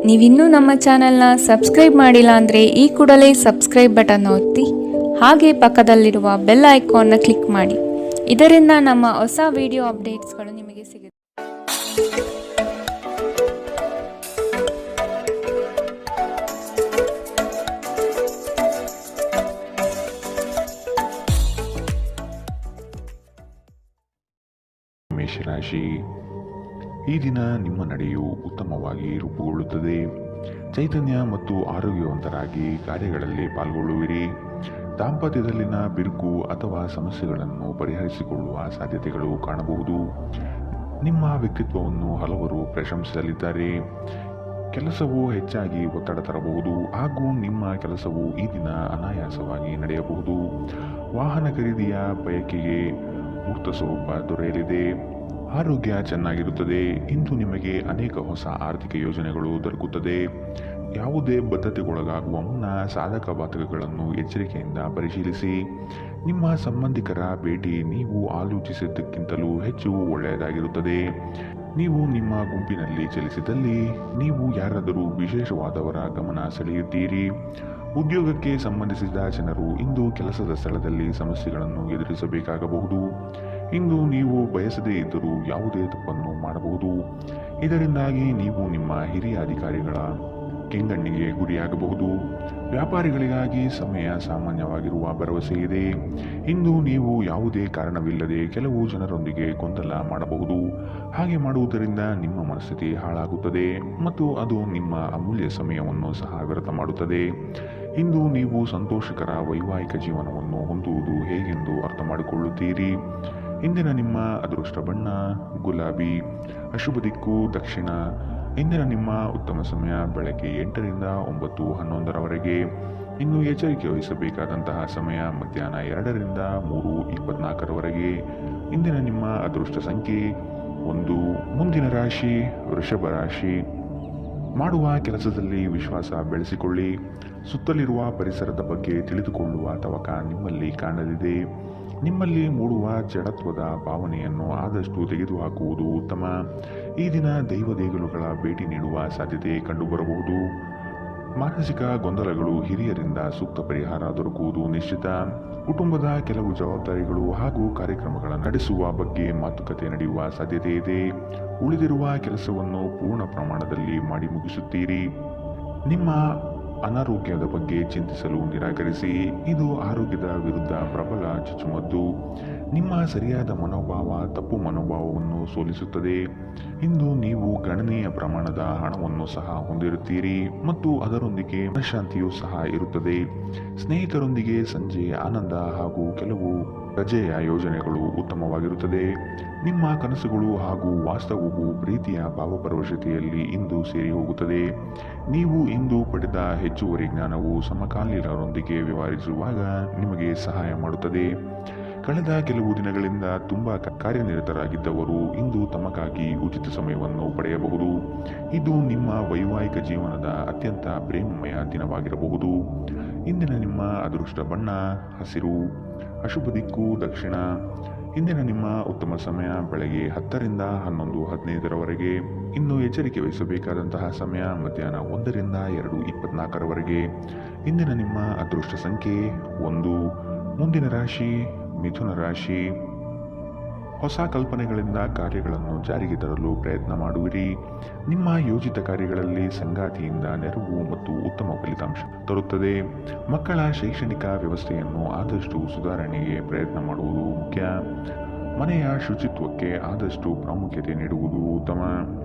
ನೀವಿನ್ನೂ ನಮ್ಮ ಚಾನೆಲ್ನ ಸಬ್ಸ್ಕ್ರೈಬ್ ಮಾಡಿಲ್ಲ ಅಂದರೆ ಈ ಕೂಡಲೇ ಸಬ್ಸ್ಕ್ರೈಬ್ ಬಟನ್ ಒತ್ತಿ ಹಾಗೆ ಪಕ್ಕದಲ್ಲಿರುವ ಬೆಲ್ ಐಕಾನ್ನ ಕ್ಲಿಕ್ ಮಾಡಿ. ಇದರಿಂದ ನಮ್ಮ ಹೊಸ ವಿಡಿಯೋ ಅಪ್ಡೇಟ್ಸ್ಗಳು ನಿಮಗೆ ಸಿಗುತ್ತೆ. ಮೇಷರಾಶಿ, ಈ ದಿನ ನಿಮ್ಮ ನಡೆಯು ಉತ್ತಮವಾಗಿ ರೂಪುಗೊಳ್ಳುತ್ತದೆ. ಚೈತನ್ಯ ಮತ್ತು ಆರೋಗ್ಯವಂತರಾಗಿ ಕಾರ್ಯಗಳಲ್ಲಿ ಪಾಲ್ಗೊಳ್ಳುವಿರಿ. ದಾಂಪತ್ಯದಲ್ಲಿನ ಬಿರುಕು ಅಥವಾ ಸಮಸ್ಯೆಗಳನ್ನು ಪರಿಹರಿಸಿಕೊಳ್ಳುವ ಸಾಧ್ಯತೆಗಳು ಕಾಣಬಹುದು. ನಿಮ್ಮ ವ್ಯಕ್ತಿತ್ವವನ್ನು ಹಲವರು ಪ್ರಶಂಸಿಸಲಿದ್ದಾರೆ. ಕೆಲಸವು ಹೆಚ್ಚಾಗಿ ಒತ್ತಡ ತರಬಹುದು ಹಾಗೂ ನಿಮ್ಮ ಕೆಲಸವು ಈ ದಿನ ಅನಾಯಾಸವಾಗಿ ನಡೆಯಬಹುದು. ವಾಹನ ಖರೀದಿಯ ಬಯಕೆಗೆ ಮುಕ್ತ ಸ್ವರೂಪ ದೊರೆಯಲಿದೆ. ಆರೋಗ್ಯ ಚೆನ್ನಾಗಿರುತ್ತದೆ. ಇಂದು ನಿಮಗೆ ಅನೇಕ ಹೊಸ ಆರ್ಥಿಕ ಯೋಜನೆಗಳು ದೊರಕುತ್ತದೆ. ಯಾವುದೇ ಬದ್ಧತೆಗೊಳಗಾಗುವ ಮುನ್ನ ಸಾಧಕ ಬಾಧಕಗಳನ್ನು ಎಚ್ಚರಿಕೆಯಿಂದ ಪರಿಶೀಲಿಸಿ. ನಿಮ್ಮ ಸಂಬಂಧಿಕರ ಭೇಟಿ ನೀವು ಆಲೋಚಿಸಿದ್ದಕ್ಕಿಂತಲೂ ಹೆಚ್ಚು ಒಳ್ಳೆಯದಾಗಿರುತ್ತದೆ. ನೀವು ನಿಮ್ಮ ಗುಂಪಿನಲ್ಲಿ ಚಲಿಸಿದಲ್ಲಿ ನೀವು ಯಾರಾದರೂ ವಿಶೇಷವಾದವರ ಗಮನ ಸೆಳೆಯುತ್ತೀರಿ. ಉದ್ಯೋಗಕ್ಕೆ ಸಂಬಂಧಿಸಿದ ಜನರು ಇಂದು ಕೆಲಸದ ಸ್ಥಳದಲ್ಲಿ ಸಮಸ್ಯೆಗಳನ್ನು ಎದುರಿಸಬೇಕಾಗಬಹುದು. ಇಂದು ನೀವು ಬಯಸದೇ ಇದ್ದರೂ ಯಾವುದೇ ತಪ್ಪನ್ನು ಮಾಡಬಹುದು. ಇದರಿಂದಾಗಿ ನೀವು ನಿಮ್ಮ ಹಿರಿಯ ಅಧಿಕಾರಿಗಳ ಕೆಂಗಣ್ಣಿಗೆ ಗುರಿಯಾಗಬಹುದು. ವ್ಯಾಪಾರಿಗಳಿಗಾಗಿ ಸಮಯ ಸಾಮಾನ್ಯವಾಗಿರುವ ಭರವಸೆ ಇದೆ. ಇಂದು ನೀವು ಯಾವುದೇ ಕಾರಣವಿಲ್ಲದೆ ಕೆಲವು ಜನರೊಂದಿಗೆ ಗೊಂದಲ ಮಾಡಬಹುದು. ಹಾಗೆ ಮಾಡುವುದರಿಂದ ನಿಮ್ಮ ಮನಸ್ಥಿತಿ ಹಾಳಾಗುತ್ತದೆ ಮತ್ತು ಅದು ನಿಮ್ಮ ಅಮೂಲ್ಯ ಸಮಯವನ್ನು ಸಹ ವ್ಯರ್ಥ ಮಾಡುತ್ತದೆ. ಇಂದು ನೀವು ಸಂತೋಷಕರ ವೈವಾಹಿಕ ಜೀವನವನ್ನು ಹೊಂದುವುದು ಹೇಗೆಂದು ಅರ್ಥ ಮಾಡಿಕೊಳ್ಳುತ್ತೀರಿ. ಇಂದಿನ ನಿಮ್ಮ ಅದೃಷ್ಟ ಬಣ್ಣ ಗುಲಾಬಿ, ಅಶುಭ ದಿಕ್ಕು ದಕ್ಷಿಣ. ಇಂದಿನ ನಿಮ್ಮ ಉತ್ತಮ ಸಮಯ ಬೆಳಗ್ಗೆ 8ರಿಂದ 9:11ರವರೆಗೆ. ಇನ್ನು ಎಚ್ಚರಿಕೆ ವಹಿಸಬೇಕಾದಂತಹ ಸಮಯ ಮಧ್ಯಾಹ್ನ 2ರಿಂದ 3:24ರವರೆಗೆ. ಇಂದಿನ ನಿಮ್ಮ ಅದೃಷ್ಟ ಸಂಖ್ಯೆ 1. ಮುಂದಿನ ರಾಶಿ ವೃಷಭ ರಾಶಿ. ಮಾಡುವ ಕೆಲಸದಲ್ಲಿ ವಿಶ್ವಾಸ ಬೆಳೆಸಿಕೊಳ್ಳಿ. ಸುತ್ತಲಿರುವ ಪರಿಸರದ ಬಗ್ಗೆ ತಿಳಿದುಕೊಳ್ಳುವ ತವಕ ನಿಮ್ಮಲ್ಲಿ ಕಾಣಲಿದೆ. ನಿಮ್ಮಲ್ಲಿ ಮೂಡುವ ಜಡತ್ವದ ಭಾವನೆಯನ್ನು ಆದಷ್ಟು ತೆಗೆದುಹಾಕುವುದು ಉತ್ತಮ. ಈ ದಿನ ದೈವ ದೇಗುಲಗಳ ಭೇಟಿ ನೀಡುವ ಸಾಧ್ಯತೆ ಕಂಡುಬರಬಹುದು. ಮಾನಸಿಕ ಗೊಂದಲಗಳು ಹಿರಿಯರಿಂದ ಸೂಕ್ತ ಪರಿಹಾರ ದೊರಕುವುದು ನಿಶ್ಚಿತ. ಕುಟುಂಬದ ಕೆಲವು ಜವಾಬ್ದಾರಿಗಳು ಹಾಗೂ ಕಾರ್ಯಕ್ರಮಗಳನ್ನು ನಡೆಸುವ ಬಗ್ಗೆ ಮಾತುಕತೆ ನಡೆಯುವ ಸಾಧ್ಯತೆ ಇದೆ. ಉಳಿದಿರುವ ಕೆಲಸವನ್ನು ಪೂರ್ಣ ಪ್ರಮಾಣದಲ್ಲಿ ಮಾಡಿ ಮುಗಿಸುತ್ತೀರಿ. ನಿಮ್ಮ ಅನಾರೋಗ್ಯದ ಬಗ್ಗೆ ಚಿಂತಿಸಲು ನಿರಾಕರಿಸಿ. ಇದು ಆರೋಗ್ಯದ ವಿರುದ್ಧ ಪ್ರಬಲ ಚುಚ್ಚುಮದ್ದು. ನಿಮ್ಮ ಸರಿಯಾದ ಮನೋಭಾವ ತಪ್ಪು ಮನೋಭಾವವನ್ನು ಸೋಲಿಸುತ್ತದೆ. ಇಂದು ನೀವು ಗಣನೀಯ ಪ್ರಮಾಣದ ಹಣವನ್ನು ಸಹ ಹೊಂದಿರುತ್ತೀರಿ ಮತ್ತು ಅದರೊಂದಿಗೆ ಮನಃಶಾಂತಿಯೂ ಸಹ ಇರುತ್ತದೆ. ಸ್ನೇಹಿತರೊಂದಿಗೆ ಸಂಜೆ ಆನಂದ ಹಾಗೂ ಕೆಲವು ರಜೆಯ ಯೋಜನೆಗಳು ಉತ್ತಮವಾಗಿರುತ್ತದೆ. ನಿಮ್ಮ ಕನಸುಗಳು ಹಾಗೂ ವಾಸ್ತವವು ಪ್ರೀತಿಯ ಭಾವಪರವಶತೆಯಲ್ಲಿ ಇಂದು ಸೇರಿ ಹೋಗುತ್ತದೆ. ನೀವು ಇಂದು ಪಡೆದ ಹೆಚ್ಚುವರಿ ಜ್ಞಾನವು ಸಮಕಾಲೀನರೊಂದಿಗೆ ವ್ಯವಹರಿಸುವಾಗ ನಿಮಗೆ ಸಹಾಯ ಮಾಡುತ್ತದೆ. ಕಳೆದ ಕೆಲವು ದಿನಗಳಿಂದ ತುಂಬ ಕಾರ್ಯನಿರತರಾಗಿದ್ದವರು ಇಂದು ತಮಗಾಗಿ ಉಚಿತ ಸಮಯವನ್ನು ಪಡೆಯಬಹುದು. ಇದು ನಿಮ್ಮ ವೈವಾಹಿಕ ಜೀವನದ ಅತ್ಯಂತ ಪ್ರೇಮಮಯ ದಿನವಾಗಿರಬಹುದು. ಇಂದಿನ ನಿಮ್ಮ ಅದೃಷ್ಟ ಬಣ್ಣ ಹಸಿರು, ಅಶುಭ ದಿಕ್ಕು ದಕ್ಷಿಣ. ಇಂದಿನ ನಿಮ್ಮ ಉತ್ತಮ ಸಮಯ ಬೆಳಗ್ಗೆ 10ರಿಂದ 11:15ರವರೆಗೆ. ಇನ್ನು ಎಚ್ಚರಿಕೆ ವಹಿಸಬೇಕಾದಂತಹ ಸಮಯ ಮಧ್ಯಾಹ್ನ 1ರಿಂದ 2:24ರವರೆಗೆ. ಇಂದಿನ ನಿಮ್ಮ ಅದೃಷ್ಟ ಸಂಖ್ಯೆ 1. ಮುಂದಿನ ರಾಶಿ ಮಿಥುನ ರಾಶಿ. ಹೊಸ ಕಲ್ಪನೆಗಳಿಂದ ಕಾರ್ಯಗಳನ್ನು ಜಾರಿಗೆ ತರಲು ಪ್ರಯತ್ನ ಮಾಡುವಿರಿ. ನಿಮ್ಮ ಯೋಜಿತ ಕಾರ್ಯಗಳಲ್ಲಿ ಸಂಗಾತಿಯಿಂದ ನೆರವು ಮತ್ತು ಉತ್ತಮ ಫಲಿತಾಂಶ ತರುತ್ತದೆ. ಮಕ್ಕಳ ಶೈಕ್ಷಣಿಕ ವ್ಯವಸ್ಥೆಯನ್ನು ಆದಷ್ಟು ಸುಧಾರಣೆಗೆ ಪ್ರಯತ್ನ ಮಾಡುವುದು ಮುಖ್ಯ. ಮನೆಯ ಶುಚಿತ್ವಕ್ಕೆ ಆದಷ್ಟು ಪ್ರಾಮುಖ್ಯತೆ ನೀಡುವುದು ಉತ್ತಮ.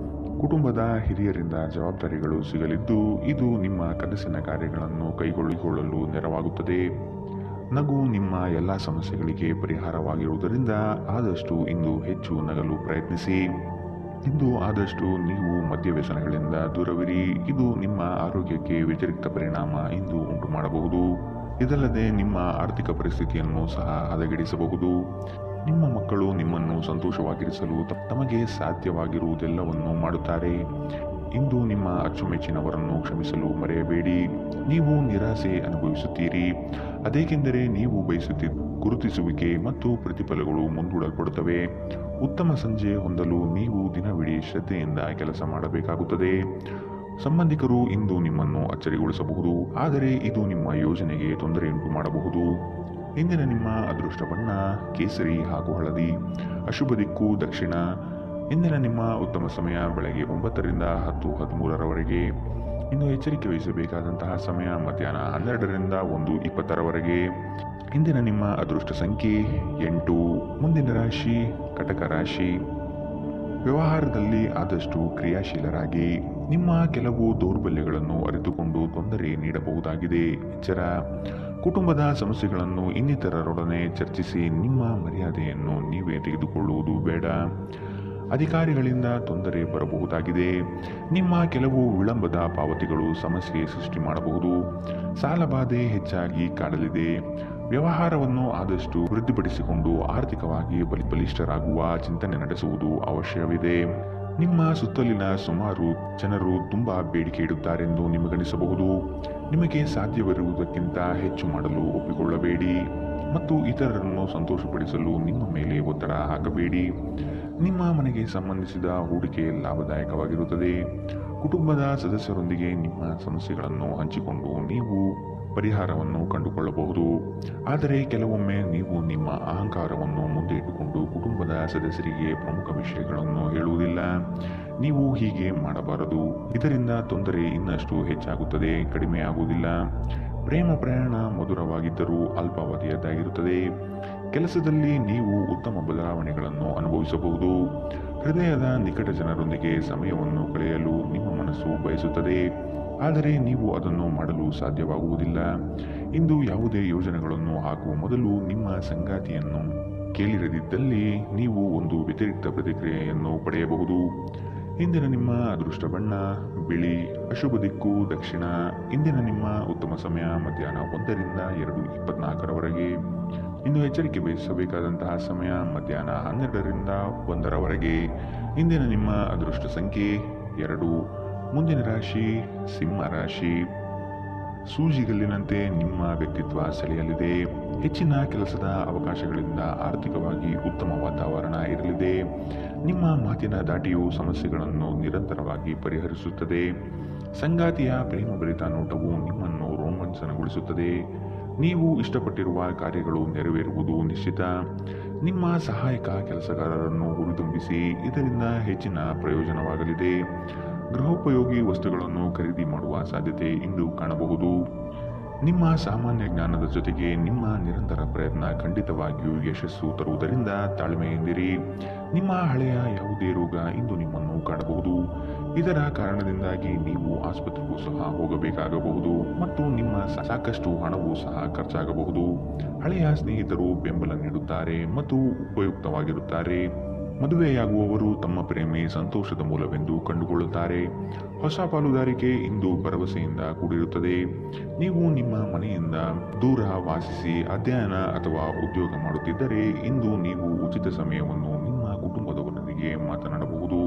ಕುಟುಂಬದ ಹಿರಿಯರಿಂದ ಜವಾಬ್ದಾರಿಗಳು ಸಿಗಲಿದ್ದು ಇದು ನಿಮ್ಮ ಕನಸಿನ ಕಾರ್ಯಗಳನ್ನು ಕೈಗೊಳ್ಳಿಕೊಳ್ಳಲು ನೆರವಾಗುತ್ತದೆ. ನಗು ನಿಮ್ಮ ಎಲ್ಲ ಸಮಸ್ಯೆಗಳಿಗೆ ಪರಿಹಾರವಾಗಿರುವುದರಿಂದ ಆದಷ್ಟು ಇಂದು ಹೆಚ್ಚು ನಗಲು ಪ್ರಯತ್ನಿಸಿ. ಇಂದು ಆದಷ್ಟು ನೀವು ಮದ್ಯವ್ಯಸನಗಳಿಂದ ದೂರವಿರಿ. ಇದು ನಿಮ್ಮ ಆರೋಗ್ಯಕ್ಕೆ ವ್ಯತಿರಿಕ್ತ ಪರಿಣಾಮ ಇಂದು ಉಂಟು ಮಾಡಬಹುದು. ಇದಲ್ಲದೆ ನಿಮ್ಮ ಆರ್ಥಿಕ ಪರಿಸ್ಥಿತಿಯನ್ನು ಸಹ ಹದಗೆಡಿಸಬಹುದು. ನಿಮ್ಮ ಮಕ್ಕಳು ನಿಮ್ಮನ್ನು ಸಂತೋಷವಾಗಿರಿಸಲು ತಮಗೆ ಸಾಧ್ಯವಾಗಿರುವುದೆಲ್ಲವನ್ನು ಮಾಡುತ್ತಾರೆ. ಇಂದು ನಿಮ್ಮ ಅಚ್ಚುಮೆಚ್ಚಿನವರನ್ನು ಕ್ಷಮಿಸಲು ಮರೆಯಬೇಡಿ. ನೀವು ನಿರಾಸೆ ಅನುಭವಿಸುತ್ತೀರಿ. ಅದೇಕೆಂದರೆ ನೀವು ಬಯಸುತ್ತಿದ್ದ ಗುರುತಿಸುವಿಕೆ ಮತ್ತು ಪ್ರತಿಫಲಗಳು ಮುಂದೂಡಲ್ಪಡುತ್ತವೆ. ಉತ್ತಮ ಸಂಜೆ ಹೊಂದಲು ನೀವು ದಿನವಿಡೀ ಶ್ರದ್ಧೆಯಿಂದ ಕೆಲಸ ಮಾಡಬೇಕಾಗುತ್ತದೆ. ಸಂಬಂಧಿಕರು ಇಂದು ನಿಮ್ಮನ್ನು ಅಚ್ಚರಿಗೊಳಿಸಬಹುದು, ಆದರೆ ಇದು ನಿಮ್ಮ ಯೋಜನೆಗೆ ತೊಂದರೆಯುಂಟು ಮಾಡಬಹುದು. ಇಂದಿನ ನಿಮ್ಮ ಅದೃಷ್ಟ ಬಣ್ಣ ಕೇಸರಿ ಹಾಗೂ ಹಳದಿ. ಅಶುಭ ದಿಕ್ಕು ದಕ್ಷಿಣ. ಇಂದಿನ ನಿಮ್ಮ ಉತ್ತಮ ಸಮಯ ಬೆಳಗ್ಗೆ 9 ರಿಂದ 10:13 ಇನ್ನು ಎಚ್ಚರಿಕೆ ವಹಿಸಬೇಕಾದಂತಹ ಸಮಯ ಮಧ್ಯಾಹ್ನ 12 ರಿಂದ 1:20 ಇಂದಿನ ನಿಮ್ಮ ಅದೃಷ್ಟ ಸಂಖ್ಯೆ 8. ಮುಂದಿನ ರಾಶಿ ಕಟಕ ರಾಶಿ. ವ್ಯವಹಾರದಲ್ಲಿ ಆದಷ್ಟು ಕ್ರಿಯಾಶೀಲರಾಗಿ. ನಿಮ್ಮ ಕೆಲವು ದೌರ್ಬಲ್ಯಗಳನ್ನು ಅರಿತುಕೊಂಡು ತೊಂದರೆ ನೀಡಬಹುದಾಗಿದೆ. ಎಚ್ಚರ. ಕುಟುಂಬದ ಸಮಸ್ಯೆಗಳನ್ನು ಇನ್ನಿತರರೊಡನೆ ಚರ್ಚಿಸಿ ನಿಮ್ಮ ಮರ್ಯಾದೆಯನ್ನು ನೀವೇ ತೆಗೆದುಕೊಳ್ಳುವುದು ಬೇಡ. ಅಧಿಕಾರಿಗಳಿಂದ ತೊಂದರೆ ಬರಬಹುದಾಗಿದೆ. ನಿಮ್ಮ ಕೆಲವು ವಿಳಂಬದ ಪಾವತಿಗಳು ಸಮಸ್ಯೆ ಸೃಷ್ಟಿ ಮಾಡಬಹುದು. ಸಾಲಬಾಧೆ ಹೆಚ್ಚಾಗಿ ಕಾಡಲಿದೆ. ವ್ಯವಹಾರವನ್ನು ಆದಷ್ಟು ವೃದ್ಧಿಪಡಿಸಿಕೊಂಡು ಆರ್ಥಿಕವಾಗಿ ಬಲಿಷ್ಠರಾಗುವ ಚಿಂತನೆ ನಡೆಸುವುದು ಅವಶ್ಯವಿದೆ. ನಿಮ್ಮ ಸುತ್ತಲಿನ ಸುಮಾರು ಜನರು ತುಂಬಾ ಬೇಡಿಕೆ ಇಡುತ್ತಾರೆಂದು ನಿಮಗನಿಸಬಹುದು. ನಿಮಗೆ ಸಾಧ್ಯವಿರುವುದಕ್ಕಿಂತ ಹೆಚ್ಚು ಮಾಡಲು ಒಪ್ಪಿಕೊಳ್ಳಬೇಡಿ ಮತ್ತು ಇತರರನ್ನು ಸಂತೋಷಪಡಿಸಲು ನಿಮ್ಮ ಮೇಲೆ ಒತ್ತಡ ಹಾಕಬೇಡಿ. ನಿಮ್ಮ ಮನೆಗೆ ಸಂಬಂಧಿಸಿದ ಹೂಡಿಕೆ ಲಾಭದಾಯಕವಾಗಿರುತ್ತದೆ. ಕುಟುಂಬದ ಸದಸ್ಯರೊಂದಿಗೆ ನಿಮ್ಮ ಸಮಸ್ಯೆಗಳನ್ನು ಹಂಚಿಕೊಂಡು ನೀವು ಪರಿಹಾರವನ್ನು ಕಂಡುಕೊಳ್ಳಬಹುದು. ಆದರೆ ಕೆಲವೊಮ್ಮೆ ನೀವು ನಿಮ್ಮ ಅಹಂಕಾರವನ್ನು ಮುಂದೆ ಇಟ್ಟುಕೊಂಡು ಕುಟುಂಬದ ಸದಸ್ಯರಿಗೆ ಪ್ರಮುಖ ವಿಷಯಗಳನ್ನು ಹೇಳುವುದಿಲ್ಲ. ನೀವು ಹೀಗೆ ಮಾಡಬಾರದು. ಇದರಿಂದ ತೊಂದರೆ ಇನ್ನಷ್ಟು ಹೆಚ್ಚಾಗುತ್ತದೆ, ಕಡಿಮೆ ಆಗುವುದಿಲ್ಲ. ಪ್ರೇಮ ಪ್ರಯಾಣ ಮಧುರವಾಗಿದ್ದರೂ ಅಲ್ಪಾವಧಿಯದ್ದಾಗಿರುತ್ತದೆ. ಕೆಲಸದಲ್ಲಿ ನೀವು ಉತ್ತಮ ಬದಲಾವಣೆಗಳನ್ನು ಅನುಭವಿಸಬಹುದು. ಹೃದಯದ ನಿಕಟ ಜನರೊಂದಿಗೆ ಸಮಯವನ್ನು ಕಳೆಯಲು ನಿಮ್ಮ ಮನಸ್ಸು ಬಯಸುತ್ತದೆ, ಆದರೆ ನೀವು ಅದನ್ನು ಮಾಡಲು ಸಾಧ್ಯವಾಗುವುದಿಲ್ಲ. ಇಂದು ಯಾವುದೇ ಯೋಜನೆಗಳನ್ನು ಹಾಕುವ ಮೊದಲು ನಿಮ್ಮ ಸಂಗಾತಿಯನ್ನು ಕೇಳಿರದಿದ್ದಲ್ಲಿ ನೀವು ಒಂದು ವ್ಯತಿರಿಕ್ತ ಪ್ರತಿಕ್ರಿಯೆಯನ್ನು ಪಡೆಯಬಹುದು. ಇಂದಿನ ನಿಮ್ಮ ಅದೃಷ್ಟ ಬಣ್ಣ ಬಿಳಿ. ಅಶುಭ ದಿಕ್ಕು ದಕ್ಷಿಣ. ಇಂದಿನ ನಿಮ್ಮ ಉತ್ತಮ ಸಮಯ ಮಧ್ಯಾಹ್ನ 1 ರಿಂದ 2:24 ಇನ್ನು ಎಚ್ಚರಿಕೆ ವಹಿಸಬೇಕಾದಂತಹ ಸಮಯ ಮಧ್ಯಾಹ್ನ 12 ರಿಂದ 1 ಇಂದಿನ ನಿಮ್ಮ ಅದೃಷ್ಟ ಸಂಖ್ಯೆ 2. ಮುಂದಿನ ರಾಶಿ ಸಿಂಹ ರಾಶಿ. ಸೂಜಿಗಲ್ಲಿನಂತೆ ನಿಮ್ಮ ವ್ಯಕ್ತಿತ್ವ ಸೆಳೆಯಲಿದೆ. ಹೆಚ್ಚಿನ ಕೆಲಸದ ಅವಕಾಶಗಳಿಂದ ಆರ್ಥಿಕವಾಗಿ ಉತ್ತಮ ವಾತಾವರಣ ಇರಲಿದೆ. ನಿಮ್ಮ ಮಾತಿನ ದಾಟಿಯು ಸಮಸ್ಯೆಗಳನ್ನು ನಿರಂತರವಾಗಿ ಪರಿಹರಿಸುತ್ತದೆ. ಸಂಗಾತಿಯ ಪ್ರೇಮಭರಿತ ನೋಟವು ನಿಮ್ಮನ್ನು ರೋಮಾಂಚನಗೊಳಿಸುತ್ತದೆ. ನೀವು ಇಷ್ಟಪಟ್ಟಿರುವ ಕಾರ್ಯಗಳು ನೆರವೇರುವುದು ನಿಶ್ಚಿತ. ನಿಮ್ಮ ಸಹಾಯಕ ಕೆಲಸಗಾರರನ್ನು ಹುರಿದುಂಬಿಸಿ, ಇದರಿಂದ ಹೆಚ್ಚಿನ ಪ್ರಯೋಜನವಾಗಲಿದೆ. ಗೃಹೋಪಯೋಗಿ ವಸ್ತುಗಳನ್ನು ಖರೀದಿ ಮಾಡುವ ಸಾಧ್ಯತೆ ಇಂದು ಕಾಣಬಹುದು. ನಿಮ್ಮ ಸಾಮಾನ್ಯ ಜ್ಞಾನದ ಜೊತೆಗೆ ನಿಮ್ಮ ನಿರಂತರ ಪ್ರಯತ್ನ ಖಂಡಿತವಾಗಿಯೂ ಯಶಸ್ಸು ತರುವುದರಿಂದ ತಾಳ್ಮೆಯಿಂದಿರಿ. ನಿಮ್ಮ ಹಳೆಯ ಯಾವುದೇ ರೋಗ ಇಂದು ನಿಮ್ಮನ್ನು ಕಾಡಬಹುದು. ಇದರ ಕಾರಣದಿಂದಾಗಿ ನೀವು ಆಸ್ಪತ್ರೆಗೂ ಸಹ ಹೋಗಬೇಕಾಗಬಹುದು ಮತ್ತು ನಿಮ್ಮ ಸಾಕಷ್ಟು ಹಣವೂ ಸಹ ಖರ್ಚಾಗಬಹುದು. ಹಳೆಯ ಸ್ನೇಹಿತರು ಬೆಂಬಲ ನೀಡುತ್ತಾರೆ ಮತ್ತು ಉಪಯುಕ್ತವಾಗಿರುತ್ತಾರೆ. ಮದುವೆಯಾಗುವವರು ತಮ್ಮ ಪ್ರೇಮಿ ಸಂತೋಷದ ಮೂಲವೆಂದು ಕಂಡುಕೊಳ್ಳುತ್ತಾರೆ. ಹೊಸ ಪಾಲುದಾರಿಕೆ ಇಂದು ಭರವಸೆಯಿಂದ ಕೂಡಿರುತ್ತದೆ. ನೀವು ನಿಮ್ಮ ಮನೆಯಿಂದ ದೂರ ವಾಸಿಸಿ ಅಧ್ಯಯನ ಅಥವಾ ಉದ್ಯೋಗ ಮಾಡುತ್ತಿದ್ದರೆ ಇಂದು ನೀವು ಉಚಿತ ಸಮಯವನ್ನು ನಿಮ್ಮ ಕುಟುಂಬದವರೊಂದಿಗೆ ಮಾತನಾಡಬಹುದು.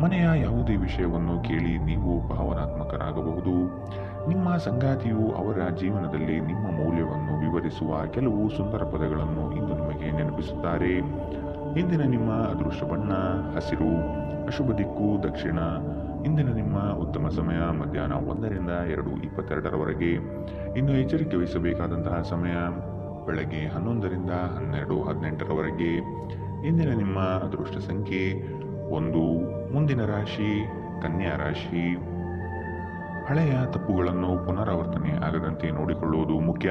ಮನೆಯ ಯಾವುದೇ ವಿಷಯವನ್ನು ಕೇಳಿ ನೀವು ಭಾವನಾತ್ಮಕರಾಗಬಹುದು. ನಿಮ್ಮ ಸಂಗಾತಿಯು ಅವರ ಜೀವನದಲ್ಲಿ ನಿಮ್ಮ ಮೌಲ್ಯವನ್ನು ವಿವರಿಸುವ ಕೆಲವು ಸುಂದರ ಪದಗಳನ್ನು ಇಂದು ನಿಮಗೆ ನೆನಪಿಸುತ್ತಾರೆ. ಇಂದಿನ ನಿಮ್ಮ ಅದೃಷ್ಟ ಬಣ್ಣ ಹಸಿರು. ಅಶುಭ ದಿಕ್ಕು ದಕ್ಷಿಣ. ಇಂದಿನ ನಿಮ್ಮ ಉತ್ತಮ ಸಮಯ ಮಧ್ಯಾಹ್ನ 1 ರಿಂದ 2:22 ಇನ್ನು ಎಚ್ಚರಿಕೆ ವಹಿಸಬೇಕಾದಂತಹ ಸಮಯ ಬೆಳಗ್ಗೆ 11 ರಿಂದ 12:18 ಇಂದಿನ ನಿಮ್ಮ ಅದೃಷ್ಟ ಸಂಖ್ಯೆ 1. ಮುಂದಿನ ರಾಶಿ ಕನ್ಯಾ ರಾಶಿ. ಹಳೆಯ ತಪ್ಪುಗಳನ್ನು ಪುನರಾವರ್ತನೆ ಆಗದಂತೆ ನೋಡಿಕೊಳ್ಳುವುದು ಮುಖ್ಯ.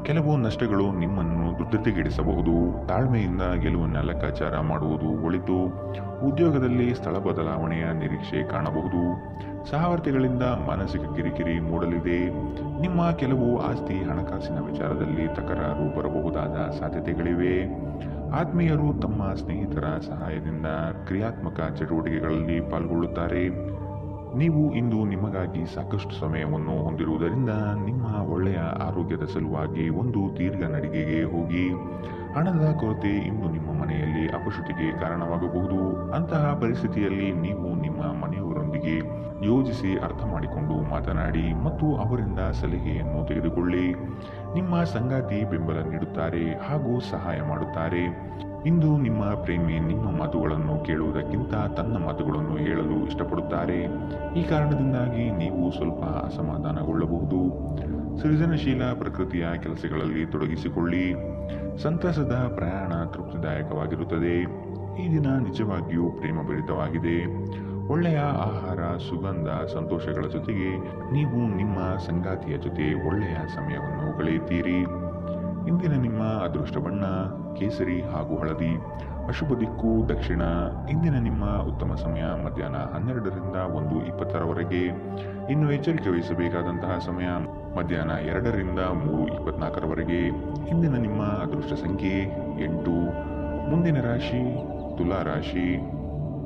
ಕೆಲವು ನಷ್ಟಗಳು ನಿಮ್ಮನ್ನು ಧೃತಿಗೆಡಿಸಬಹುದು. ತಾಳ್ಮೆಯಿಂದ ಗೆಲುವನ್ನು ಲೆಕ್ಕಾಚಾರ ಮಾಡುವುದು ಒಳಿತು. ಉದ್ಯೋಗದಲ್ಲಿ ಸ್ಥಳ ಬದಲಾವಣೆಯ ನಿರೀಕ್ಷೆ ಕಾಣಬಹುದು. ಸಹವರ್ತಿಗಳಿಂದ ಮಾನಸಿಕ ಕಿರಿಕಿರಿ ಮೂಡಲಿದೆ. ನಿಮ್ಮ ಕೆಲವು ಆಸ್ತಿ ಹಣಕಾಸಿನ ವಿಚಾರದಲ್ಲಿ ತಕರಾರು ಬರಬಹುದಾದ ಸಾಧ್ಯತೆಗಳಿವೆ. ಆತ್ಮೀಯರು ತಮ್ಮ ಸ್ನೇಹಿತರ ಸಹಾಯದಿಂದ ಕ್ರಿಯಾತ್ಮಕ ಚಟುವಟಿಕೆಗಳಲ್ಲಿ ಪಾಲ್ಗೊಳ್ಳುತ್ತಾರೆ. ನೀವು ಇಂದು ನಿಮಗಾಗಿ ಸಾಕಷ್ಟು ಸಮಯವನ್ನು ಹೊಂದಿರುವುದರಿಂದ ನಿಮ್ಮ ಒಳ್ಳೆಯ ಆರೋಗ್ಯದ ಸಲುವಾಗಿ ಒಂದು ದೀರ್ಘ ನಡಿಗೆಗೆ ಹೋಗಿ. ಹಣದ ಕೊರತೆ ಇಂದು ನಿಮ್ಮ ಮನೆಯಲ್ಲಿ ಅಪಶುತಿಗೆ ಕಾರಣವಾಗಬಹುದು. ಅಂತಹ ಪರಿಸ್ಥಿತಿಯಲ್ಲಿ ನೀವು ನಿಮ್ಮ ಮನೆಯವರೊಂದಿಗೆ ಯೋಜಿಸಿ ಅರ್ಥ ಮಾಡಿಕೊಂಡು ಮಾತನಾಡಿ ಮತ್ತು ಅವರಿಂದ ಸಲಹೆಯನ್ನು ತೆಗೆದುಕೊಳ್ಳಿ. ನಿಮ್ಮ ಸಂಗಾತಿ ಬೆಂಬಲ ನೀಡುತ್ತಾರೆ ಹಾಗೂ ಸಹಾಯ ಮಾಡುತ್ತಾರೆ. ಇಂದು ನಿಮ್ಮ ಪ್ರೇಮಿ ನಿಮ್ಮ ಮಾತುಗಳನ್ನು ಕೇಳುವುದಕ್ಕಿಂತ ತನ್ನ ಮಾತುಗಳನ್ನು ಹೇಳಲು ಇಷ್ಟಪಡುತ್ತಾರೆ. ಈ ಕಾರಣದಿಂದಾಗಿ ನೀವು ಸ್ವಲ್ಪ ಅಸಮಾಧಾನಗೊಳ್ಳಬಹುದು. ಸೃಜನಶೀಲ ಪ್ರಕೃತಿಯ ಕೆಲಸಗಳಲ್ಲಿ ತೊಡಗಿಸಿಕೊಳ್ಳಿ. ಸಂತಸದ ಪ್ರಯಾಣ ತೃಪ್ತಿದಾಯಕವಾಗಿರುತ್ತದೆ. ಈ ದಿನ ನಿಜವಾಗಿಯೂ ಪ್ರೇಮಭರಿತವಾಗಿದೆ. ಒಳ್ಳೆಯ ಆಹಾರ, ಸುಗಂಧ, ಸಂತೋಷಗಳ ಜೊತೆಗೆ ನೀವು ನಿಮ್ಮ ಸಂಗಾತಿಯ ಜೊತೆ ಒಳ್ಳೆಯ ಸಮಯವನ್ನು ಕಳೆಯುತ್ತೀರಿ. ಇಂದಿನ ನಿಮ್ಮ ಅದೃಷ್ಟ ಬಣ್ಣ ಕೇಸರಿ ಹಾಗೂ ಹಳದಿ. ಅಶುಭ ದಿಕ್ಕು ದಕ್ಷಿಣ. ಇಂದಿನ ನಿಮ್ಮ ಉತ್ತಮ ಸಮಯ ಮಧ್ಯಾಹ್ನ 12ರಿಂದ 1:20ರವರೆಗೆ. ಇನ್ನು ಎಚ್ಚರಿಕೆ ವಹಿಸಬೇಕಾದಂತಹ ಸಮಯ ಮಧ್ಯಾಹ್ನ 2ರಿಂದ 3:24ರವರೆಗೆ. ಇಂದಿನ ನಿಮ್ಮ ಅದೃಷ್ಟ ಸಂಖ್ಯೆ 8. ಮುಂದಿನ ರಾಶಿ ತುಲಾ ರಾಶಿ.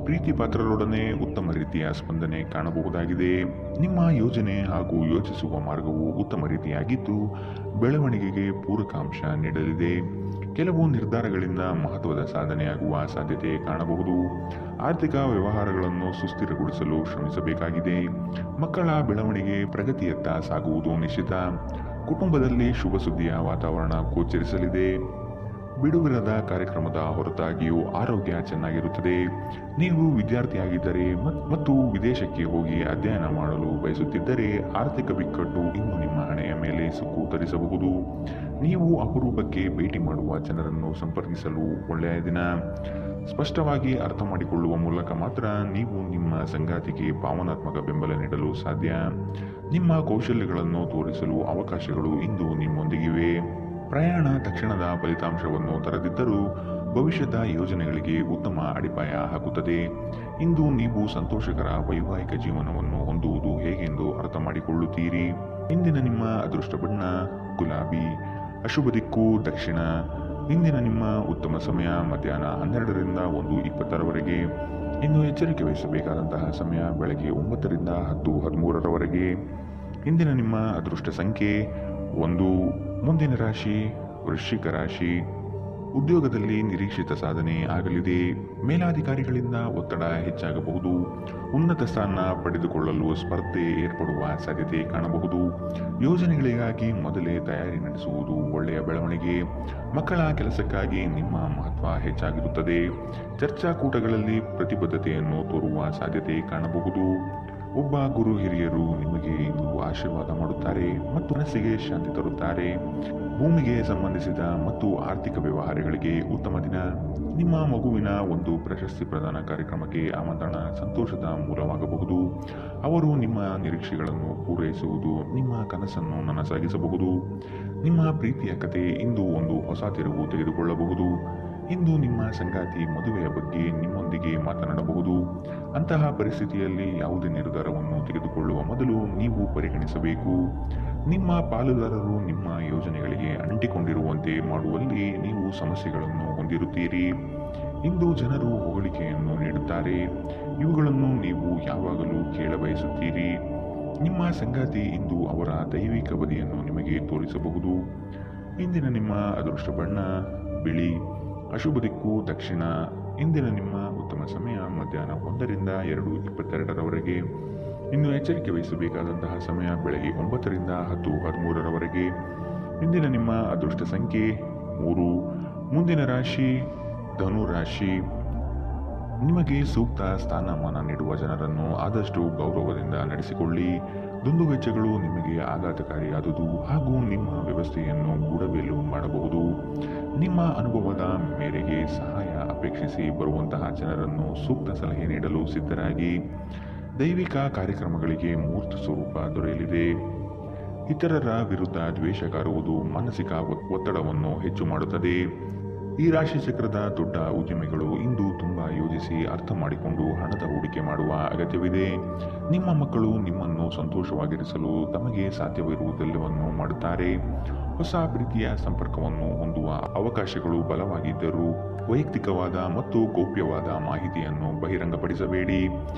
ಪ್ರೀತಿ ಪಾತ್ರರೊಡನೆ ಉತ್ತಮ ರೀತಿಯ ಸ್ಪಂದನೆ ಕಾಣಬಹುದಾಗಿದೆ. ನಿಮ್ಮ ಯೋಜನೆ ಹಾಗೂ ಯೋಚಿಸುವ ಮಾರ್ಗವು ಉತ್ತಮ ರೀತಿಯಾಗಿದ್ದು ಬೆಳವಣಿಗೆಗೆ ಪೂರಕಾಂಶ ನೀಡಲಿದೆ. ಕೆಲವು ನಿರ್ಧಾರಗಳಿಂದ ಮಹತ್ವದ ಸಾಧನೆಯಾಗುವ ಸಾಧ್ಯತೆ ಕಾಣಬಹುದು. ಆರ್ಥಿಕ ವ್ಯವಹಾರಗಳನ್ನು ಸುಸ್ಥಿರಗೊಳಿಸಲು ಶ್ರಮಿಸಬೇಕಾಗಿದೆ. ಮಕ್ಕಳ ಬೆಳವಣಿಗೆ ಪ್ರಗತಿಯತ್ತ ಸಾಗುವುದು ನಿಶ್ಚಿತ. ಕುಟುಂಬದಲ್ಲಿ ಶುಭ ಸುದ್ದಿಯ ವಾತಾವರಣ ಗೋಚರಿಸಲಿದೆ. ಬಿಡುವಿರದ ಕಾರ್ಯಕ್ರಮದ ಹೊರತಾಗಿಯೂ ಆರೋಗ್ಯ ಚೆನ್ನಾಗಿರುತ್ತದೆ. ನೀವು ವಿದ್ಯಾರ್ಥಿಯಾಗಿದ್ದರೆ ಮತ್ತು ವಿದೇಶಕ್ಕೆ ಹೋಗಿ ಅಧ್ಯಯನ ಮಾಡಲು ಬಯಸುತ್ತಿದ್ದರೆ ಆರ್ಥಿಕ ಬಿಕ್ಕಟ್ಟು ಇನ್ನು ನಿಮ್ಮ ಹಣೆಯ ಮೇಲೆ ಸುಕ್ಕು ತರಿಸಬಹುದು. ನೀವು ಅಪರೂಪಕ್ಕೆ ಭೇಟಿ ಮಾಡುವ ಜನರನ್ನು ಸಂಪರ್ಕಿಸಲು ಒಳ್ಳೆಯ ದಿನ. ಸ್ಪಷ್ಟವಾಗಿ ಅರ್ಥ ಮಾಡಿಕೊಳ್ಳುವ ಮೂಲಕ ಮಾತ್ರ ನೀವು ನಿಮ್ಮ ಸಂಗಾತಿಗೆ ಭಾವನಾತ್ಮಕ ಬೆಂಬಲ ನೀಡಲು ಸಾಧ್ಯ. ನಿಮ್ಮ ಕೌಶಲ್ಯಗಳನ್ನು ತೋರಿಸಲು ಅವಕಾಶಗಳು ಇಂದು ನಿಮ್ಮೊಂದಿಗಿವೆ. ಪ್ರಯಾಣ ತಕ್ಷಣದ ಫಲಿತಾಂಶವನ್ನು ತರದಿದ್ದರೂ ಭವಿಷ್ಯದ ಯೋಜನೆಗಳಿಗೆ ಉತ್ತಮ ಅಡಿಪಾಯ ಹಾಕುತ್ತದೆ. ಇಂದು ನೀವು ಸಂತೋಷಕರ ವೈವಾಹಿಕ ಜೀವನವನ್ನು ಹೊಂದುವುದು ಹೇಗೆಂದು ಅರ್ಥ ಮಾಡಿಕೊಳ್ಳುತ್ತೀರಿ. ಇಂದಿನ ನಿಮ್ಮ ಅದೃಷ್ಟ ಬಣ್ಣ ಗುಲಾಬಿ. ಅಶುಭ ದಿಕ್ಕು ದಕ್ಷಿಣ. ಇಂದಿನ ನಿಮ್ಮ ಉತ್ತಮ ಸಮಯ ಮಧ್ಯಾಹ್ನ 12ರಿಂದ 1:20ರವರೆಗೆ. ಇನ್ನು ಎಚ್ಚರಿಕೆ ವಹಿಸಬೇಕಾದಂತಹ ಸಮಯ ಬೆಳಗ್ಗೆ 9ರಿಂದ 10:13ರವರೆಗೆ. ಇಂದಿನ ನಿಮ್ಮ ಅದೃಷ್ಟ ಸಂಖ್ಯೆ 1. ಮುಂದಿನ ರಾಶಿ ವೃಶ್ಚಿಕ ರಾಶಿ. ಉದ್ಯೋಗದಲ್ಲಿ ನಿರೀಕ್ಷಿತ ಸಾಧನೆ ಆಗಲಿದೆ. ಮೇಲಾಧಿಕಾರಿಗಳಿಂದ ಒತ್ತಡ ಹೆಚ್ಚಾಗಬಹುದು. ಉನ್ನತ ಸ್ಥಾನ ಪಡೆದುಕೊಳ್ಳಲು ಸ್ಪರ್ಧೆ ಏರ್ಪಡುವ ಸಾಧ್ಯತೆ ಕಾಣಬಹುದು. ಯೋಜನೆಗಳಿಗಾಗಿ ಮೊದಲೇ ತಯಾರಿ ನಡೆಸುವುದು ಒಳ್ಳೆಯ ಬೆಳವಣಿಗೆ. ಮಕ್ಕಳ ಕೆಲಸಕ್ಕಾಗಿ ನಿಮ್ಮ ಮಹತ್ವ ಹೆಚ್ಚಾಗಿರುತ್ತದೆ. ಚರ್ಚಾಕೂಟಗಳಲ್ಲಿ ಪ್ರತಿಬದ್ಧತೆಯನ್ನು ತೋರುವ ಸಾಧ್ಯತೆ ಕಾಣಬಹುದು. ಒಬ್ಬ ಗುರು ಹಿರಿಯರು ನಿಮಗೆ ಇಂದು ಆಶೀರ್ವಾದ ಮಾಡುತ್ತಾರೆ ಮತ್ತು ಮನಸ್ಸಿಗೆ ಶಾಂತಿ ತರುತ್ತಾರೆ. ಭೂಮಿಗೆ ಸಂಬಂಧಿಸಿದ ಮತ್ತು ಆರ್ಥಿಕ ವ್ಯವಹಾರಗಳಿಗೆ ಉತ್ತಮ ದಿನ. ನಿಮ್ಮ ಮಗುವಿನ ಒಂದು ಪ್ರಶಸ್ತಿ ಪ್ರದಾನ ಕಾರ್ಯಕ್ರಮಕ್ಕೆ ಆಮಂತ್ರಣ ಸಂತೋಷದ ಮೂಲವಾಗಬಹುದು. ಅವರು ನಿಮ್ಮ ನಿರೀಕ್ಷೆಗಳನ್ನು ಪೂರೈಸುವುದು ನಿಮ್ಮ ಕನಸನ್ನು ನನಸಾಗಿಸಬಹುದು. ನಿಮ್ಮ ಪ್ರೀತಿಯ ಕತೆ ಇಂದು ಒಂದು ಹೊಸ ತಿರುವು ತೆಗೆದುಕೊಳ್ಳಬಹುದು. ಇಂದು ನಿಮ್ಮ ಸಂಗಾತಿ ಮದುವೆಯ ಬಗ್ಗೆ ನಿಮ್ಮೊಂದಿಗೆ ಮಾತನಾಡಬಹುದು. ಅಂತಹ ಪರಿಸ್ಥಿತಿಯಲ್ಲಿ ಯಾವುದೇ ನಿರ್ಧಾರವನ್ನು ತೆಗೆದುಕೊಳ್ಳುವ ಮೊದಲು ನೀವು ಪರಿಗಣಿಸಬೇಕು. ನಿಮ್ಮ ಪಾಲುದಾರರು ನಿಮ್ಮ ಯೋಜನೆಗಳಿಗೆ ಅಂಟಿಕೊಂಡಿರುವಂತೆ ಮಾಡುವಲ್ಲಿ ನೀವು ಸಮಸ್ಯೆಗಳನ್ನು ಹೊಂದಿರುತ್ತೀರಿ. ಇಂದು ಜನರು ಹೊಗಳಿಕೆಯನ್ನು ನೀಡುತ್ತಾರೆ. ಇವುಗಳನ್ನು ನೀವು ಯಾವಾಗಲೂ ಕೇಳಬಯಸುತ್ತೀರಿ. ನಿಮ್ಮ ಸಂಗಾತಿ ಇಂದು ಅವರ ದೈವಿಕ ಬದಿಯನ್ನು ನಿಮಗೆ ತೋರಿಸಬಹುದು. ಇಂದಿನ ನಿಮ್ಮ ಅದೃಷ್ಟ ಬಣ್ಣ ಬಿಳಿ. ಅಶುಭ ದಿಕ್ಕು ದಕ್ಷಿಣ. ಇಂದಿನ ನಿಮ್ಮ ಉತ್ತಮ ಸಮಯ ಮಧ್ಯಾಹ್ನ 1ರಿಂದ 2:22ರವರೆಗೆ. ಇನ್ನು ಎಚ್ಚರಿಕೆ ವಹಿಸಬೇಕಾದಂತಹ ಸಮಯ ಬೆಳಗ್ಗೆ 9ರಿಂದ 10:13ರವರೆಗೆ. ಇಂದಿನ ನಿಮ್ಮ ಅದೃಷ್ಟ ಸಂಖ್ಯೆ 3. ಮುಂದಿನ ರಾಶಿ ಧನು ರಾಶಿ. ನಿಮಗೆ ಸೂಕ್ತ ಸ್ಥಾನಮಾನ ನೀಡುವ ಜನರನ್ನು ಆದಷ್ಟು ಗೌರವದಿಂದ ನಡೆಸಿಕೊಳ್ಳಿ. ದುಂದುವೆಚ್ಚಗಳು ನಿಮಗೆ ಆಘಾತಕಾರಿಯಾದುದು ಹಾಗೂ ನಿಮ್ಮ ವ್ಯವಸ್ಥೆಯನ್ನು ಗೂಡಬೇಲು ಮಾಡಬಹುದು. ನಿಮ್ಮ ಅನುಭವದ ಮೇರೆಗೆ ಸಹಾಯ ಅಪೇಕ್ಷಿಸಿ ಬರುವಂತಹ ಜನರನ್ನು ಸೂಕ್ತ ಸಲಹೆ ನೀಡಲು ಸಿದ್ಧರಾಗಿ. ದೈವಿಕ ಕಾರ್ಯಕ್ರಮಗಳಿಗೆ ಮೂರ್ತ ಸ್ವರೂಪ ದೊರೆಯಲಿದೆ. ಇತರರ ವಿರುದ್ಧ ದ್ವೇಷ ಕಾರುವುದು ಮಾನಸಿಕ ಒತ್ತಡವನ್ನು ಹೆಚ್ಚು ಮಾಡುತ್ತದೆ. ಈ ರಾಶಿ ಚಕ್ರದ ದೊಡ್ಡ ಉದ್ಯಮಿಗಳು ಇಂದು ತುಂಬಾ ಯೋಜಿಸಿ ಅರ್ಥ ಮಾಡಿಕೊಂಡು ಹಣದ ಹೂಡಿಕೆ ಮಾಡುವ ಅಗತ್ಯವಿದೆ. ನಿಮ್ಮ ಮಕ್ಕಳು ನಿಮ್ಮನ್ನು ಸಂತೋಷವಾಗಿರಿಸಲು ತಮಗೆ ಸಾಧ್ಯವಿರುವುದೆಲ್ಲವನ್ನು ಮಾಡುತ್ತಾರೆ. ಹೊಸ ಪ್ರೀತಿಯ ಸಂಪರ್ಕವನ್ನು ಹೊಂದುವ ಅವಕಾಶಗಳು ಬಲವಾಗಿದ್ದರೂ ವೈಯಕ್ತಿಕವಾದ ಮತ್ತು ಗೌಪ್ಯವಾದ ಮಾಹಿತಿಯನ್ನು ಬಹಿರಂಗಪಡಿಸಬೇಡಿ.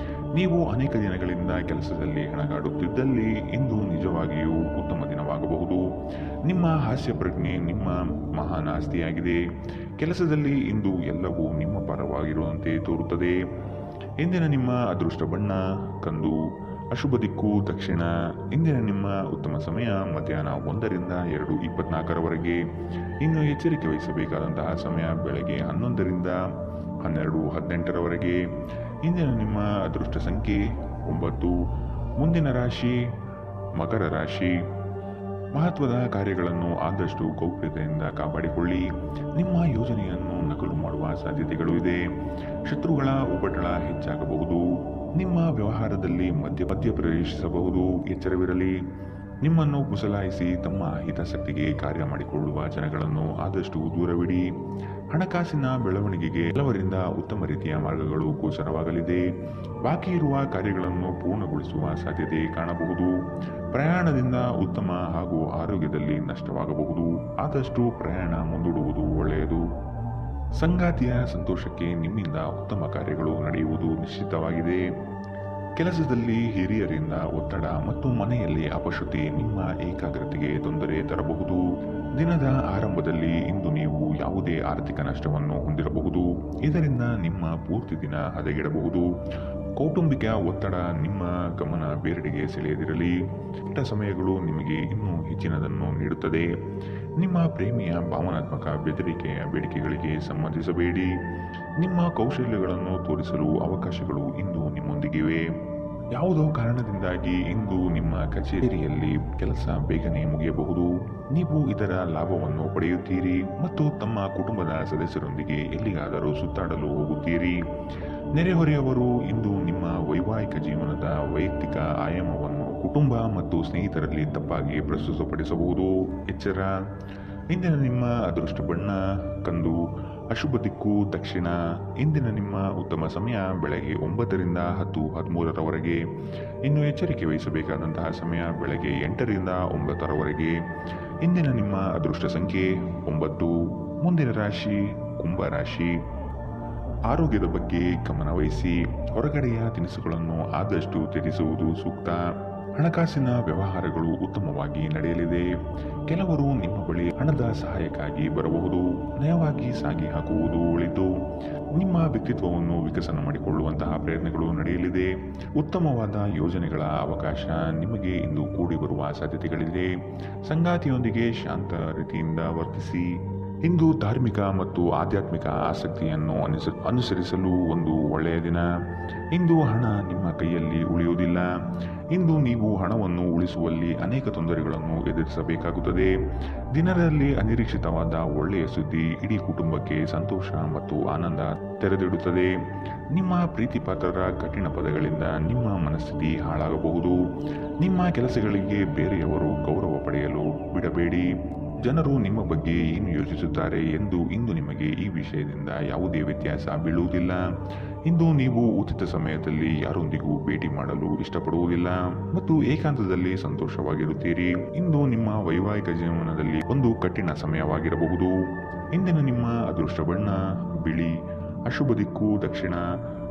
ನೀವು ಅನೇಕ ದಿನಗಳಿಂದ ಕೆಲಸದಲ್ಲಿ ಹೆಣಗಾಡುತ್ತಿದ್ದಲ್ಲಿ ಇಂದು ನಿಜವಾಗಿಯೂ ಉತ್ತಮ ದಿನವಾಗಬಹುದು. ನಿಮ್ಮ ಹಾಸ್ಯ ಪ್ರಜ್ಞೆ ನಿಮ್ಮ ಮಹಾನ್ ಆಸ್ತಿಯಾಗಿದೆ. ಕೆಲಸದಲ್ಲಿ ಇಂದು ಎಲ್ಲವೂ ನಿಮ್ಮ ಪರವಾಗಿರುವಂತೆ ತೋರುತ್ತದೆ. ಇಂದಿನ ನಿಮ್ಮ ಅದೃಷ್ಟ ಬಣ್ಣ ಕಂದು. ಅಶುಭ ದಿಕ್ಕು ದಕ್ಷಿಣ. ಇಂದಿನ ನಿಮ್ಮ ಉತ್ತಮ ಸಮಯ ಮಧ್ಯಾಹ್ನ 1ರಿಂದ 2:24 ಇನ್ನು ಎಚ್ಚರಿಕೆ ವಹಿಸಬೇಕಾದಂತಹ ಸಮಯ ಬೆಳಗ್ಗೆ 11ರಿಂದ 12:18 ಇಂದಿನ ನಿಮ್ಮ ಅದೃಷ್ಟ ಸಂಖ್ಯೆ 9. ಮುಂದಿನ ರಾಶಿ ಮಕರ ರಾಶಿ. ಮಹತ್ವದ ಕಾರ್ಯಗಳನ್ನು ಆದಷ್ಟು ಗೌಪ್ಯತೆಯಿಂದ ಕಾಪಾಡಿಕೊಳ್ಳಿ. ನಿಮ್ಮ ಯೋಜನೆಯನ್ನು ನಕಲು ಮಾಡುವ ಸಾಧ್ಯತೆಗಳು ಇದೆ. ಶತ್ರುಗಳ ಉಪಟಳ ಹೆಚ್ಚಾಗಬಹುದು. ನಿಮ್ಮ ವ್ಯವಹಾರದಲ್ಲಿ ಮಧ್ಯ ಪ್ರವೇಶಿಸಬಹುದು. ಎಚ್ಚರವಿರಲಿ. ನಿಮ್ಮನ್ನು ಕುಸಲಾಯಿಸಿ ತಮ್ಮ ಹಿತಾಸಕ್ತಿಗೆ ಕಾರ್ಯ ಮಾಡಿಕೊಳ್ಳುವ ಜನಗಳನ್ನು ಆದಷ್ಟು ದೂರವಿಡಿ. ಹಣಕಾಸಿನ ಬೆಳವಣಿಗೆಗೆ ಕೆಲವರಿಂದ ಉತ್ತಮ ರೀತಿಯ ಮಾರ್ಗಗಳು ಗೋಚರವಾಗಲಿದೆ. ಬಾಕಿ ಇರುವ ಕಾರ್ಯಗಳನ್ನು ಪೂರ್ಣಗೊಳಿಸುವ ಸಾಧ್ಯತೆ ಕಾಣಬಹುದು. ಪ್ರಯಾಣದಿಂದ ಉತ್ತಮ ಹಾಗೂ ಆರೋಗ್ಯದಲ್ಲಿ ನಷ್ಟವಾಗಬಹುದು. ಆದಷ್ಟು ಪ್ರಯಾಣ ಮುಂದೂಡುವುದು ಒಳ್ಳೆಯದು. ಸಂಗಾತಿಯ ಸಂತೋಷಕ್ಕೆ ನಿಮ್ಮಿಂದ ಉತ್ತಮ ಕಾರ್ಯಗಳು ನಡೆಯುವುದು ನಿಶ್ಚಿತವಾಗಿದೆ. ಕೆಲಸದಲ್ಲಿ ಹಿರಿಯರಿಂದ ಒತ್ತಡ ಮತ್ತು ಮನೆಯಲ್ಲಿ ಅಪಶ್ರುತಿ ನಿಮ್ಮ ಏಕಾಗ್ರತೆಗೆ ತೊಂದರೆ ತರಬಹುದು. ದಿನದ ಆರಂಭದಲ್ಲಿ ಇಂದು ನೀವು ಯಾವುದೇ ಆರ್ಥಿಕ ನಷ್ಟವನ್ನು ಹೊಂದಿರಬಹುದು. ಇದರಿಂದ ನಿಮ್ಮ ಪೂರ್ತಿ ದಿನ ಹದಗೆಡಬಹುದು. ಕೌಟುಂಬಿಕ ಒತ್ತಡ ನಿಮ್ಮ ಗಮನ ಬೇರೆಡೆಗೆ ಸೆಳೆಯದಿರಲಿ. ಕೆಟ್ಟ ಸಮಯಗಳು ನಿಮಗೆ ಇನ್ನೂ ಹೆಚ್ಚಿನದನ್ನು ನೀಡುತ್ತದೆ. ನಿಮ್ಮ ಪ್ರೇಮಿಯ ಭಾವನಾತ್ಮಕ ಬೆದರಿಕೆಯ ಬೇಡಿಕೆಗಳಿಗೆ ಸಂಬಂಧಿಸಬೇಡಿ. ನಿಮ್ಮ ಕೌಶಲ್ಯಗಳನ್ನು ತೋರಿಸಲು ಅವಕಾಶಗಳು ಇಂದು ನಿಮ್ಮೊಂದಿಗಿವೆ. ಯಾವುದೋ ಕಾರಣದಿಂದಾಗಿ ಇಂದು ನಿಮ್ಮ ಕಚೇರಿಯಲ್ಲಿ ಕೆಲಸ ಬೇಗನೆ ಮುಗಿಯಬಹುದು. ನೀವು ಇದರ ಲಾಭವನ್ನು ಪಡೆಯುತ್ತೀರಿ ಮತ್ತು ತಮ್ಮ ಕುಟುಂಬದ ಸದಸ್ಯರೊಂದಿಗೆ ಎಲ್ಲಿಗಾದರೂ ಸುತ್ತಾಡಲು ಹೋಗುತ್ತೀರಿ. ನೆರೆಹೊರೆಯವರು ಇಂದು ನಿಮ್ಮ ವೈವಾಹಿಕ ಜೀವನದ ವೈಯಕ್ತಿಕ ಆಯಾಮವನ್ನು ಕುಟುಂಬ ಮತ್ತು ಸ್ನೇಹಿತರಲ್ಲಿ ತಪ್ಪಾಗಿ ಪ್ರಸ್ತುತಪಡಿಸಬಹುದು. ಎಚ್ಚರ. ಇಂದಿನ ನಿಮ್ಮ ಅದೃಷ್ಟ ಬಣ್ಣ ಕಂದು. ಅಶುಭ ದಿಕ್ಕು ದಕ್ಷಿಣ. ಇಂದಿನ ನಿಮ್ಮ ಉತ್ತಮ ಸಮಯ ಬೆಳಗ್ಗೆ 9ರಿಂದ 10:13 ಇನ್ನು ಎಚ್ಚರಿಕೆ ವಹಿಸಬೇಕಾದಂತಹ ಸಮಯ ಬೆಳಗ್ಗೆ 8ರಿಂದ 9. ಇಂದಿನ ನಿಮ್ಮ ಅದೃಷ್ಟ ಸಂಖ್ಯೆ 9. ಮುಂದಿನ ರಾಶಿ ಕುಂಭರಾಶಿ. ಆರೋಗ್ಯದ ಬಗ್ಗೆ ಗಮನ ವಹಿಸಿ. ಹೊರಗಡೆಯ ತಿನಿಸುಗಳನ್ನು ಆದಷ್ಟು ತ್ಯಜಿಸುವುದು ಸೂಕ್ತ. ಹಣಕಾಸಿನ ವ್ಯವಹಾರಗಳು ಉತ್ತಮವಾಗಿ ನಡೆಯಲಿದೆ. ಕೆಲವರು ನಿಮ್ಮ ಬಳಿ ಹಣದ ಸಹಾಯಕ್ಕಾಗಿ ಬರಬಹುದು. ನಯವಾಗಿ ಸಾಗಿ ಹಾಕುವುದು ಒಳಿತು. ನಿಮ್ಮ ವ್ಯಕ್ತಿತ್ವವನ್ನು ವಿಕಸನ ಮಾಡಿಕೊಳ್ಳುವಂತಹ ಪ್ರಯತ್ನಗಳು ನಡೆಯಲಿದೆ. ಉತ್ತಮವಾದ ಯೋಜನೆಗಳ ಅವಕಾಶ ನಿಮಗೆ ಇಂದು ಕೂಡಿ ಬರುವ ಸಾಧ್ಯತೆಗಳಿದೆ. ಸಂಗಾತಿಯೊಂದಿಗೆ ಶಾಂತ ರೀತಿಯಿಂದ ವರ್ತಿಸಿ. ಇಂದು ಧಾರ್ಮಿಕ ಮತ್ತು ಆಧ್ಯಾತ್ಮಿಕ ಆಸಕ್ತಿಯನ್ನು ಅನುಸರಿಸಲು ಒಂದು ಒಳ್ಳೆಯ ದಿನ. ಇಂದು ಹಣ ನಿಮ್ಮ ಕೈಯಲ್ಲಿ ಉಳಿಯುವುದಿಲ್ಲ. ಇಂದು ನೀವು ಹಣವನ್ನು ಉಳಿಸುವಲ್ಲಿ ಅನೇಕ ತೊಂದರೆಗಳನ್ನು ಎದುರಿಸಬೇಕಾಗುತ್ತದೆ. ದಿನದಲ್ಲಿ ಅನಿರೀಕ್ಷಿತವಾದ ಒಳ್ಳೆಯ ಸುದ್ದಿ ಇಡೀ ಕುಟುಂಬಕ್ಕೆ ಸಂತೋಷ ಮತ್ತು ಆನಂದ ತೆರೆದಿಡುತ್ತದೆ. ನಿಮ್ಮ ಪ್ರೀತಿಪಾತ್ರರ ಕಠಿಣ ಪದಗಳಿಂದ ನಿಮ್ಮ ಮನಸ್ಥಿತಿ ಹಾಳಾಗಬಹುದು. ನಿಮ್ಮ ಕೆಲಸಗಳಿಗೆ ಬೇರೆಯವರು ಗೌರವ ಪಡೆಯಲು ಬಿಡಬೇಡಿ. ಜನರು ನಿಮ್ಮ ಬಗ್ಗೆ ಏನು ಯೋಚಿಸುತ್ತಾರೆ ಎಂದು ಇಂದು ನಿಮಗೆ ಈ ವಿಷಯದಿಂದ ಯಾವುದೇ ವ್ಯತ್ಯಾಸ ಬೀಳುವುದಿಲ್ಲ. ಇಂದು ನೀವು ಉಚಿತ ಸಮಯದಲ್ಲಿ ಯಾರೊಂದಿಗೂ ಭೇಟಿ ಮಾಡಲು ಇಷ್ಟಪಡುವುದಿಲ್ಲ ಮತ್ತು ಏಕಾಂತದಲ್ಲಿ ಸಂತೋಷವಾಗಿರುತ್ತೀರಿ. ಇಂದು ನಿಮ್ಮ ವೈವಾಹಿಕ ಜೀವನದಲ್ಲಿ ಒಂದು ಕಠಿಣ ಸಮಯವಾಗಿರಬಹುದು. ಇಂದಿನ ನಿಮ್ಮ ಅದೃಷ್ಟ ಬಣ್ಣ ಬಿಳಿ. ಅಶುಭ ದಿಕ್ಕು ದಕ್ಷಿಣ.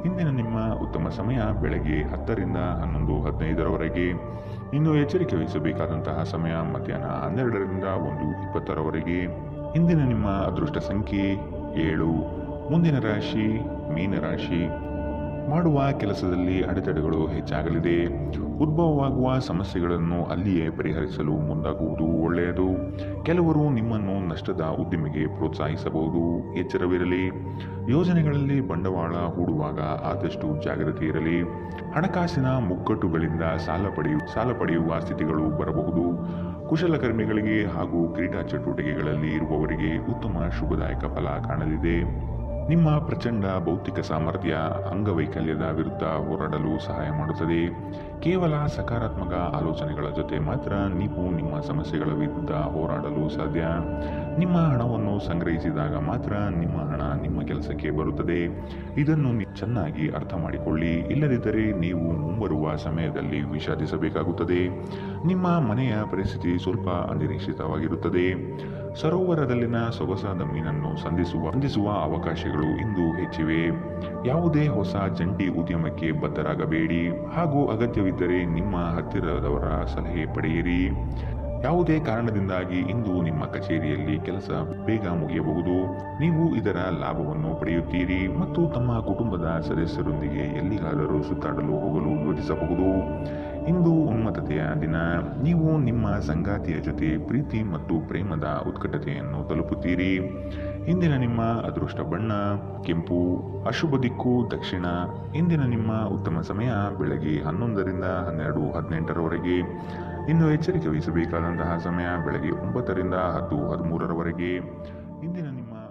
ಇಂದಿನ ನಿಮ್ಮ ಉತ್ತಮ ಸಮಯ ಬೆಳಗ್ಗೆ 10ರಿಂದ 11:15 ಇನ್ನು ಎಚ್ಚರಿಕೆ ವಹಿಸಬೇಕಾದಂತಹ ಸಮಯ ಮಧ್ಯಾಹ್ನ 12ರಿಂದ 1:20 ಇಂದಿನ ನಿಮ್ಮ ಅದೃಷ್ಟ ಸಂಖ್ಯೆ 7. ಮುಂದಿನ ರಾಶಿ ಮೀನರಾಶಿ. ಮಾಡುವ ಕೆಲಸದಲ್ಲಿ ಅಡೆತಡೆಗಳು ಹೆಚ್ಚಾಗಲಿದೆ. ಉದ್ಭವವಾಗುವ ಸಮಸ್ಯೆಗಳನ್ನು ಅಲ್ಲಿಯೇ ಪರಿಹರಿಸಲು ಮುಂದಾಗುವುದು ಒಳ್ಳೆಯದು. ಕೆಲವರು ನಿಮ್ಮನ್ನು ನಷ್ಟದ ಉದ್ದಿಮೆಗೆ ಪ್ರೋತ್ಸಾಹಿಸಬಹುದು. ಎಚ್ಚರವಿರಲಿ. ಯೋಜನೆಗಳಲ್ಲಿ ಬಂಡವಾಳ ಹೂಡುವಾಗ ಆದಷ್ಟು ಜಾಗೃತಿ ಇರಲಿ. ಹಣಕಾಸಿನ ಮುಗ್ಗಟ್ಟುಗಳಿಂದ ಸಾಲ ಪಡೆಯುವ ಸ್ಥಿತಿಗಳು ಬರಬಹುದು. ಕುಶಲಕರ್ಮಿಗಳಿಗೆ ಹಾಗೂ ಕ್ರೀಡಾ ಚಟುವಟಿಕೆಗಳಲ್ಲಿ ಇರುವವರಿಗೆ ಉತ್ತಮ ಶುಭದಾಯಕ ಫಲ ಕಾಣಲಿದೆ. ನಿಮ್ಮ ಪ್ರಚಂಡ ಭೌತಿಕ ಸಾಮರ್ಥ್ಯ ಅಂಗವೈಕಲ್ಯದ ವಿರುದ್ಧ ಹೋರಾಡಲು ಸಹಾಯ ಮಾಡುತ್ತದೆ. ಕೇವಲ ಸಕಾರಾತ್ಮಕ ಆಲೋಚನೆಗಳ ಜೊತೆ ಮಾತ್ರ ನೀವು ನಿಮ್ಮ ಸಮಸ್ಯೆಗಳ ವಿರುದ್ಧ ಹೋರಾಡಲು ಸಾಧ್ಯ. ನಿಮ್ಮ ಹಣವನ್ನು ಸಂಗ್ರಹಿಸಿದಾಗ ಮಾತ್ರ ನಿಮ್ಮ ಹಣ ನಿಮ್ಮ ಕೆಲಸಕ್ಕೆ ಬರುತ್ತದೆ. ಇದನ್ನು ಚೆನ್ನಾಗಿ ಅರ್ಥ ಮಾಡಿಕೊಳ್ಳಿ. ಇಲ್ಲದಿದ್ದರೆ ನೀವು ಮುಂಬರುವ ಸಮಯದಲ್ಲಿ ವಿಷಾದಿಸಬೇಕಾಗುತ್ತದೆ. ನಿಮ್ಮ ಮನೆಯ ಪರಿಸ್ಥಿತಿ ಸ್ವಲ್ಪ ಅನಿರೀಕ್ಷಿತವಾಗಿರುತ್ತದೆ. ಸರೋವರದಲ್ಲಿನ ಸೊಗಸಾದ ಮೀನನ್ನು ಸಂಧಿಸುವ ಅವಕಾಶಗಳು ಇಂದು ಹೆಚ್ಚಿವೆ. ಯಾವುದೇ ಹೊಸ ಜಂಟಿ ಉದ್ಯಮಕ್ಕೆ ಬದ್ಧರಾಗಬೇಡಿ ಹಾಗೂ ಅಗತ್ಯವಿದ್ದರೆ ನಿಮ್ಮ ಹತ್ತಿರದವರ ಸಲಹೆ ಪಡೆಯಿರಿ. ಯಾವುದೇ ಕಾರಣದಿಂದಾಗಿ ಇಂದು ನಿಮ್ಮ ಕಚೇರಿಯಲ್ಲಿ ಕೆಲಸ ಬೇಗ ಮುಗಿಯಬಹುದು. ನೀವು ಇದರ ಲಾಭವನ್ನು ಪಡೆಯುತ್ತೀರಿ ಮತ್ತು ತಮ್ಮ ಕುಟುಂಬದ ಸದಸ್ಯರೊಂದಿಗೆ ಎಲ್ಲಿಗಾದರೂ ಸುತ್ತಾಡಲು ಹೋಗಲು ಯೋಜಿಸಬಹುದು. ಇಂದು ಉನ್ಮತ್ತತೆಯ ದಿನ. ನೀವು ನಿಮ್ಮ ಸಂಗಾತಿಯ ಜೊತೆ ಪ್ರೀತಿ ಮತ್ತು ಪ್ರೇಮದ ಉತ್ಕಟತೆಯನ್ನು ತಲುಪುತ್ತೀರಿ. ಇಂದಿನ ನಿಮ್ಮ ಅದೃಷ್ಟ ಬಣ್ಣ ಕೆಂಪು, ಅಶುಭ ದಿಕ್ಕು ದಕ್ಷಿಣ. ಇಂದಿನ ನಿಮ್ಮ ಉತ್ತಮ ಸಮಯ ಬೆಳಗ್ಗೆ 11ರಿಂದ 12:18ರವರೆಗೆ. ಇನ್ನು ಎಚ್ಚರಿಕೆ ವಹಿಸಬೇಕಾದಂತಹ ಸಮಯ ಬೆಳಗ್ಗೆ 9ರಿಂದ 10:13ರವರೆಗೆ. ಇಂದಿನ ನಿಮ್ಮ